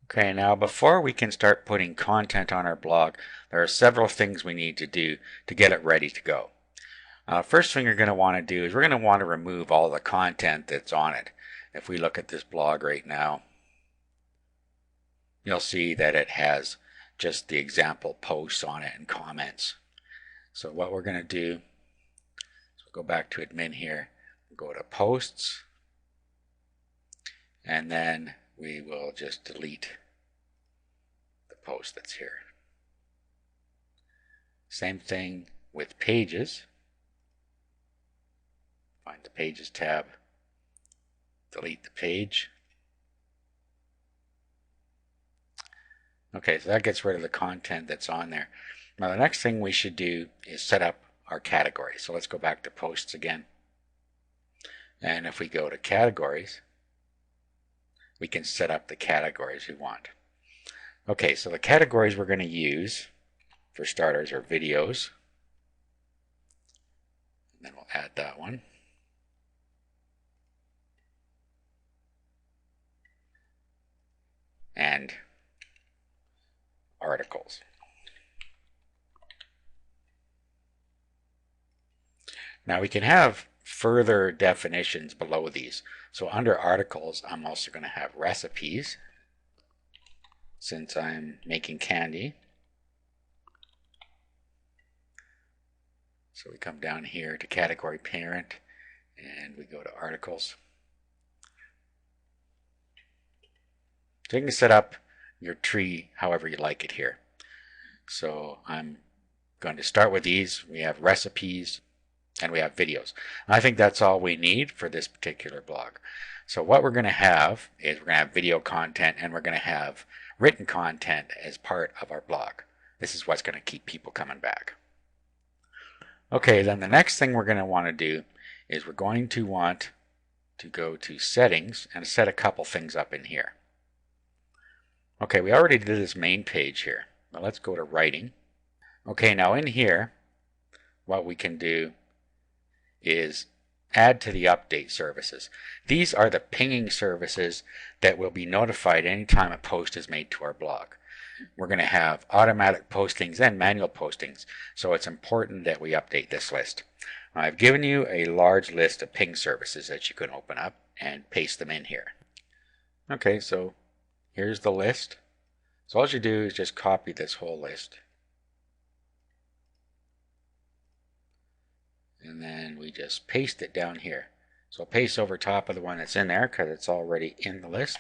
Okay, now before we can start putting content on our blog, there are several things we need to do to get it ready to go. First thing you're going to want to do is we're going to want to remove all the content that's on it. If we look at this blog right now, you'll see that it has just the example posts on it and comments. So what we're going to do is we'll go back to admin here, go to posts, and then we will just delete the post that's here. Same thing with pages. Find the Pages tab, delete the page. Okay, so that gets rid of the content that's on there. Now the next thing we should do is set up our categories. So let's go back to posts again. And if we go to categories, we can set up the categories we want. Okay, so the categories we're going to use for starters are videos. And then we'll add that one. And articles. Now we can have further definitions below these. So under articles, I'm also going to have recipes, since I'm making candy. So we come down here to category parent and we go to articles. So you can set up your tree however you like it here. So I'm going to start with these. We have recipes and we have videos. And I think that's all we need for this particular blog. So what we're going to have is we're going to have video content and we're going to have written content as part of our blog. This is what's going to keep people coming back. Okay, then the next thing we're going to want to do is we're going to want to go to settings and set a couple things up in here. Okay, we already did this main page here. Now let's go to writing. Okay, now in here, what we can do is add to the update services. These are the pinging services that will be notified anytime a post is made to our blog. We're going to have automatic postings and manual postings, so it's important that we update this list. I've given you a large list of ping services that you can open up and paste them in here. Okay, so here's the list. So all you do is just copy this whole list. And then we just paste it down here. So I'll paste over top of the one that's in there because it's already in the list.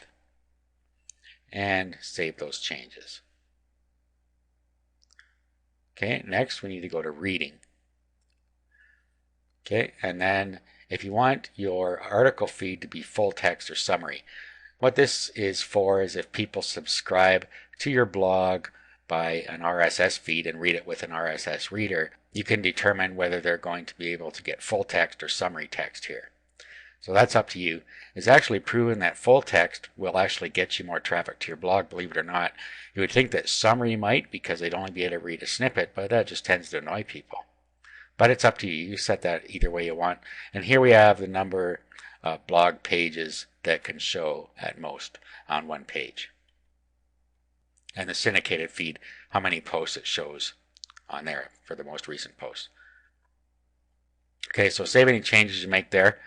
And save those changes. Okay, next we need to go to reading. Okay, and then if you want your article feed to be full text or summary, what this is for is if people subscribe to your blog by an RSS feed and read it with an RSS reader, you can determine whether they're going to be able to get full text or summary text here. So that's up to you. It's actually proven that full text will actually get you more traffic to your blog, believe it or not. You would think that summary might because they'd only be able to read a snippet, but that just tends to annoy people. But it's up to you. You set that either way you want. And here we have the number of blog pages that can show at most on one page. And the syndicated feed, how many posts it shows on there for the most recent posts. Okay, so save any changes you make there.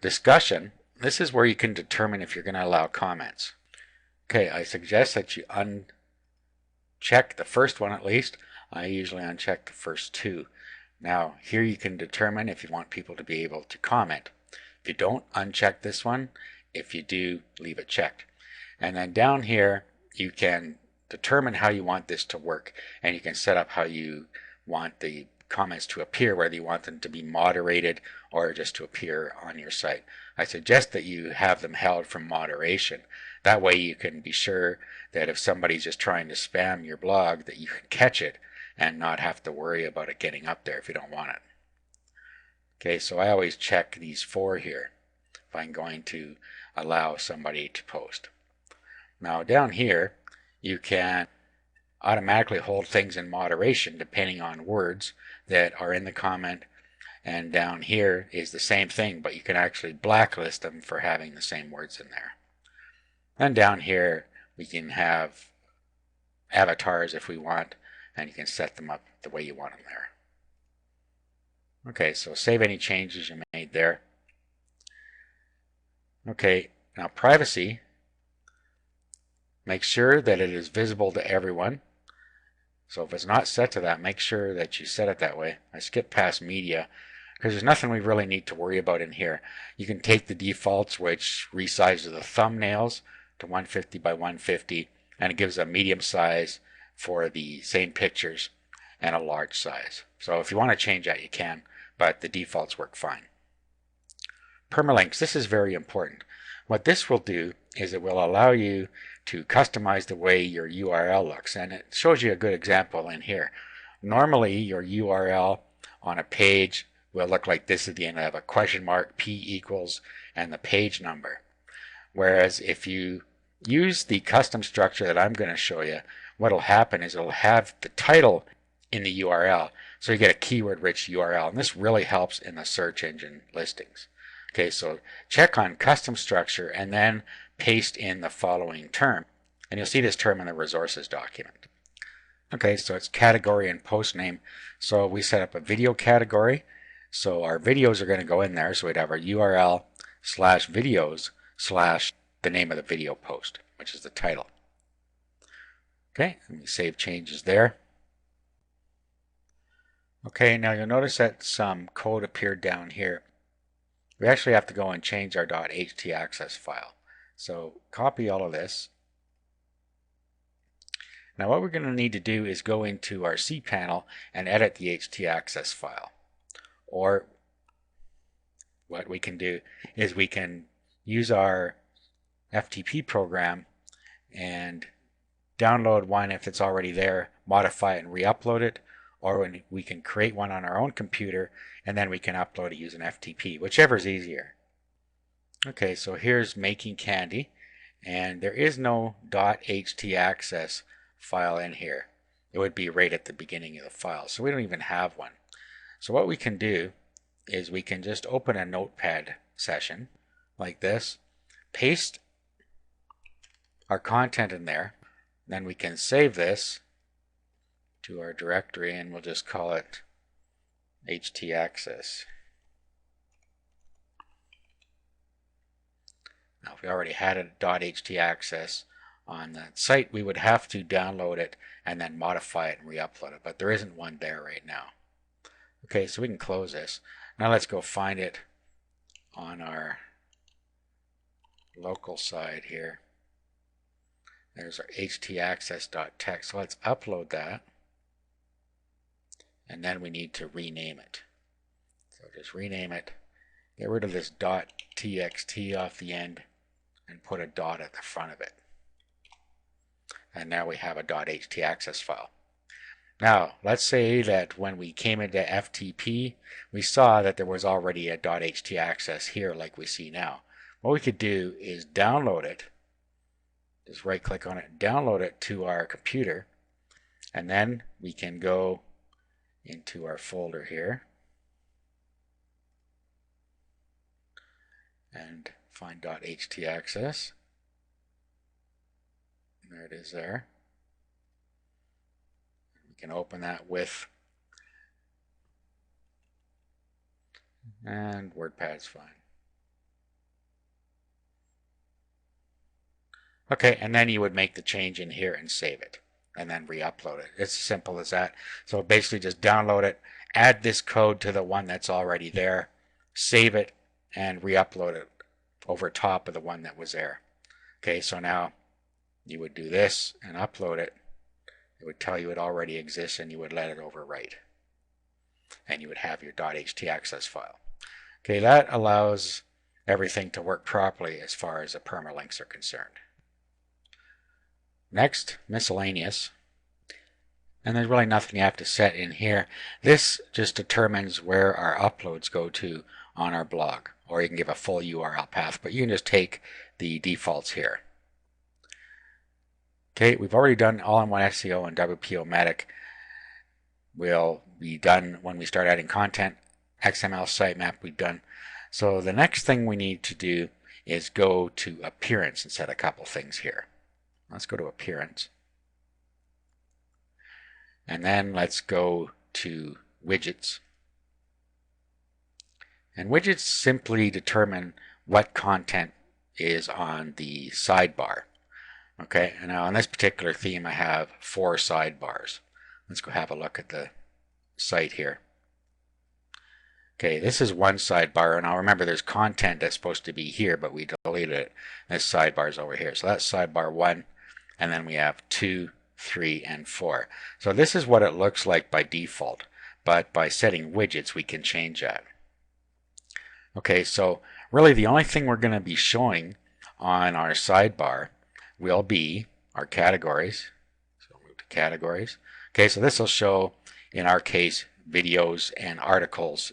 Discussion, this is where you can determine if you're going to allow comments. Okay, I suggest that you uncheck the first one at least. I usually uncheck the first two. Now, here you can determine if you want people to be able to comment. If you don't, uncheck this one. If you do, leave it checked. And then down here, you can determine how you want this to work, and you can set up how you want the comments to appear, whether you want them to be moderated or just to appear on your site. I suggest that you have them held from moderation. That way you can be sure that if somebody's just trying to spam your blog, that you can catch it and not have to worry about it getting up there if you don't want it. Okay, so I always check these four here if I'm going to allow somebody to post. Now down here, you can automatically hold things in moderation depending on words that are in the comment, and down here is the same thing, but you can actually blacklist them for having the same words in there. And down here We can have avatars if we want, and you can set them up the way you want them there. Okay, so save any changes you made there. Okay, now privacy. Make sure that it is visible to everyone. So if it's not set to that, make sure that you set it that way. I skip past media because there's nothing we really need to worry about in here. You can take the defaults, which resizes the thumbnails to 150 by 150, and it gives a medium size for the same pictures and a large size. So if you want to change that, you can, but the defaults work fine. Permalinks, this is very important. What this will do is it will allow you to customize the way your URL looks, and it shows you a good example in here. Normally your URL on a page will look like this at the end. I have a question mark, P equals, and the page number. Whereas if you use the custom structure that I'm going to show you, what will happen is it'll have the title in the URL, so you get a keyword-rich URL, and this really helps in the search engine listings. Okay, so check on custom structure and then paste in the following term, and you'll see this term in the resources document. Okay, so it's category and post name. So we set up a video category, so our videos are going to go in there, so we'd have our URL / videos / the name of the video post, which is the title. Okay, and we save changes there. Okay, now you'll notice that some code appeared down here. We actually have to go and change our .htaccess file. So copy all of this. Now what we're going to need to do is go into our cPanel and edit the htaccess file. Or what we can do is we can use our FTP program and download one if it's already there, modify it and re-upload it, or we can create one on our own computer and then we can upload it using FTP, whichever is easier. Okay, so here's making candy, and there is no .htaccess file in here. It would be right at the beginning of the file, so we don't even have one. So what we can do is we can just open a notepad session like this, paste our content in there, then we can save this to our directory and we'll just call it htaccess. Now if we already had a .htaccess on that site, we would have to download it and then modify it and re-upload it, but there isn't one there right now. Okay, so we can close this. Now let's go find it on our local side here. There's our htaccess.txt. So let's upload that. And then we need to rename it. So just rename it. Get rid of this .txt off the end and put a dot at the front of it. And now we have a .htaccess file. Now, let's say that when we came into FTP, we saw that there was already a .htaccess here like we see now. What we could do is download it. Just right click on it, download it to our computer, and then we can go into our folder here and find .htaccess. There it is there. We can open that with, and WordPad's fine. Okay, and then you would make the change in here and save it, and then re-upload it. It's as simple as that. So basically just download it, add this code to the one that's already there, save it, and re-upload it over top of the one that was there. Okay, so now you would do this and upload it. It would tell you it already exists, and you would let it overwrite. And you would have your .htaccess file. Okay, that allows everything to work properly as far as the permalinks are concerned. Next, miscellaneous. And there's really nothing you have to set in here. This just determines where our uploads go to on our blog, or you can give a full URL path, but you can just take the defaults here. Okay, we've already done all-in-one SEO and WP-O-Matic. Will be done when we start adding content. XML sitemap we've done. So the next thing we need to do is go to appearance and set a couple things here. Let's go to Appearance. And then let's go to Widgets. And widgets simply determine what content is on the sidebar. Okay, and now on this particular theme I have 4 sidebars. Let's go have a look at the site here. Okay, this is one sidebar, and I'll remember there's content that's supposed to be here, but we deleted it. This sidebar is over here. So that's sidebar 1, and then we have 2, 3, and 4. So this is what it looks like by default, but by setting widgets we can change that. Okay, so really the only thing we're going to be showing on our sidebar will be our categories. So move to categories. Okay, so this will show, in our case, videos and articles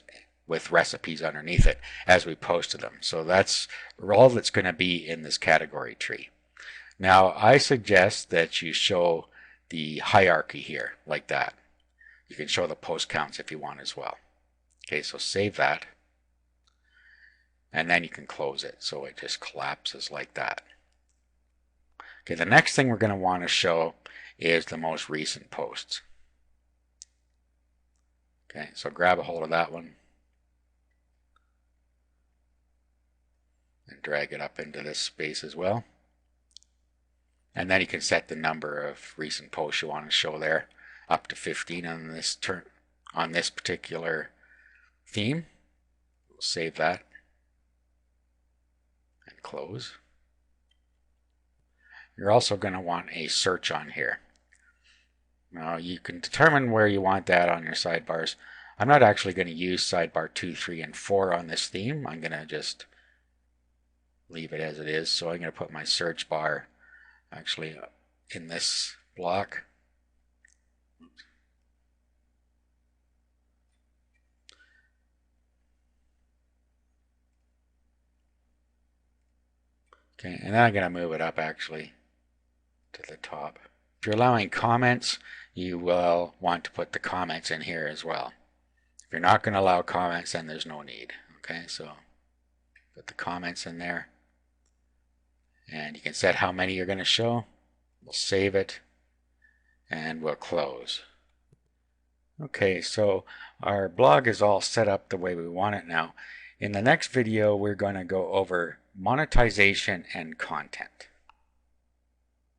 with recipes underneath it as we posted them. So that's all that's going to be in this category tree. Now I suggest that you show the hierarchy here like that. You can show the post counts if you want as well. Okay, so save that. And then you can close it so it just collapses like that. Okay, the next thing we're going to want to show is the most recent posts. Okay, so grab a hold of that one and drag it up into this space as well. And then you can set the number of recent posts you want to show there, up to 15 on this particular theme. We'll save that. Close. You're also going to want a search on here. Now you can determine where you want that on your sidebars. I'm not actually going to use sidebar 2, 3, and 4 on this theme. I'm going to just leave it as it is. So I'm going to put my search bar actually in this block. Okay, and then I'm going to move it up actually to the top. If you're allowing comments, you will want to put the comments in here as well. If you're not going to allow comments, then there's no need. Okay, so put the comments in there. And you can set how many you're going to show. We'll save it and we'll close. Okay, so our blog is all set up the way we want it now. In the next video, we're going to go over monetization and content.